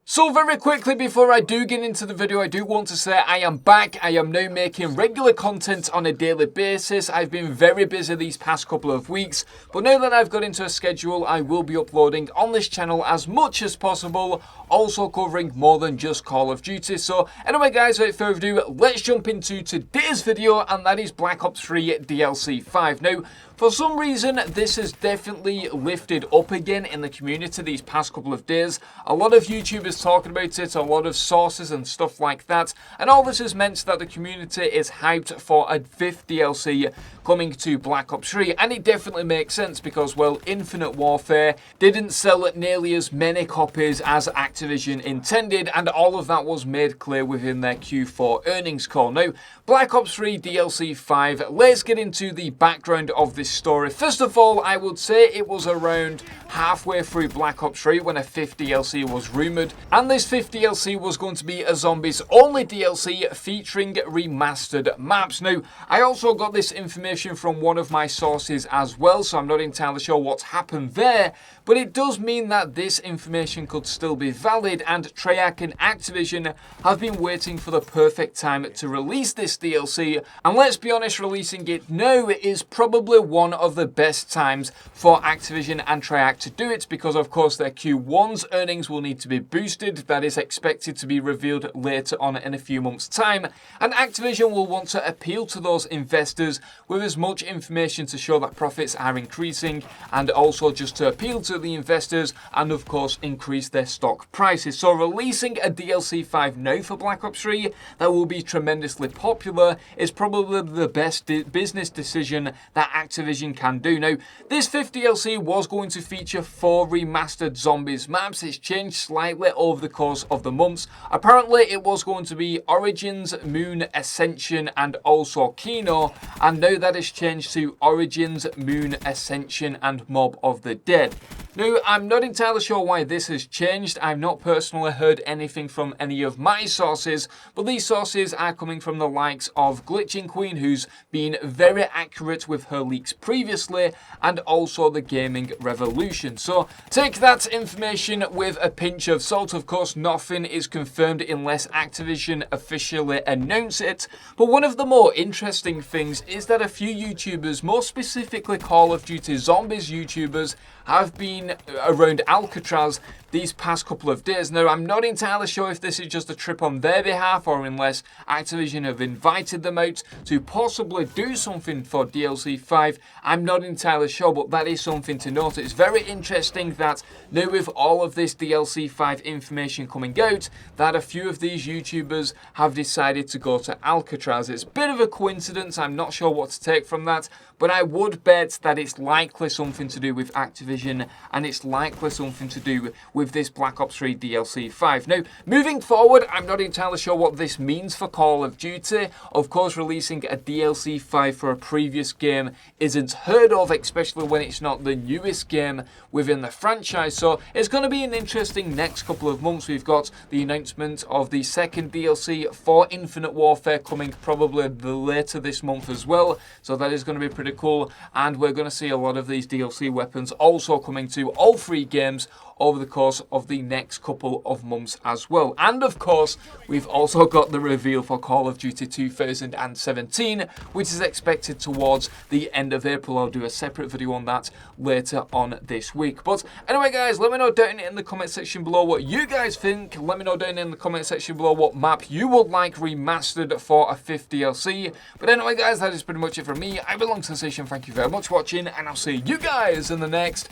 So very quickly before I do get into the video, I do want to say I am back. I am now making regular content on a daily basis. I've been very busy these past couple of weeks, but now that I've got into a schedule, I will be uploading on this channel as much as possible, also covering more than just Call of Duty. So anyway guys, without further ado, let's jump into today's video, and that is Black Ops 3 DLC 5. Now, for some reason, this has definitely lifted up again in the community these past couple of days. A lot of YouTubers talking about it, a lot of sources and stuff like that, and all this has meant that the community is hyped for a 5th DLC coming to Black Ops 3, and it definitely makes sense because, well, Infinite Warfare didn't sell nearly as many copies as Activision intended, and all of that was made clear within their Q4 earnings call. Now, Black Ops 3 DLC 5, let's get into the background of this story. First of all, I would say it was around halfway through Black Ops 3 when a 5th DLC was rumoured, and this 5th DLC was going to be a zombies only DLC featuring remastered maps. Now, I also got this information from one of my sources as well, so I'm not entirely sure what's happened there, but it does mean that this information could still be valid, and Treyarch and Activision have been waiting for the perfect time to release this DLC, and let's be honest, releasing it now is probably one of the best times for Activision and Treyarch to do it, because of course their Q1's earnings will need to be boosted. That is expected to be revealed later on in a few months' time, and Activision will want to appeal to those investors with as much information to show that profits are increasing, and also just to appeal to the investors and of course increase their stock prices. So releasing a DLC 5 now for Black Ops 3 that will be tremendously popular is probably the best business decision that Activision can do. Now, this 5th DLC was going to feature 4 remastered zombies maps. It's changed slightly over the course of the months. Apparently it was going to be Origins, Moon, Ascension and also Kino, and now that has changed to Origins, Moon, Ascension and Mob of the Dead. Now, I'm not entirely sure why this has changed. I've not personally heard anything from any of my sources, but these sources are coming from the likes of Glitching Queen, who's been very accurate with her leaks previously, and also the Gaming Revolution. So take that information with a pinch of salt. Of course, nothing is confirmed unless Activision officially announce it, but one of the more interesting things is that a few YouTubers, more specifically Call of Duty Zombies YouTubers, have been around Alcatraz these past couple of days. Now, I'm not entirely sure if this is just a trip on their behalf or unless Activision have invited them out to possibly do something for DLC 5. I'm not entirely sure, but that is something to note. It's very interesting that now with all of this DLC 5 information coming out, that a few of these YouTubers have decided to go to Alcatraz. It's a bit of a coincidence. I'm not sure what to take from that, but I would bet that it's likely something to do with Activision, and it's likely something to do with this Black Ops 3 DLC 5. Now, moving forward, I'm not entirely sure what this means for Call of Duty. Of course, releasing a DLC 5 for a previous game isn't heard of, especially when it's not the newest game within the franchise. So it's going to be an interesting next couple of months. We've got the announcement of the second DLC for Infinite Warfare coming probably later this month as well. So that is going to be pretty cool, and we're going to see a lot of these DLC weapons also coming to all 3 games over the course of the next couple of months as well. And of course, we've also got the reveal for Call of Duty 2017, which is expected towards the end of April. I'll do a separate video on that later on this week. But anyway guys, let me know down in the comment section below what you guys think. Let me know down in the comment section below what map you would like remastered for a 5th DLC. But anyway guys, that is pretty much it from me. I belong to the station. Thank you very much for watching, and I'll see you guys in the next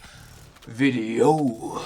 video.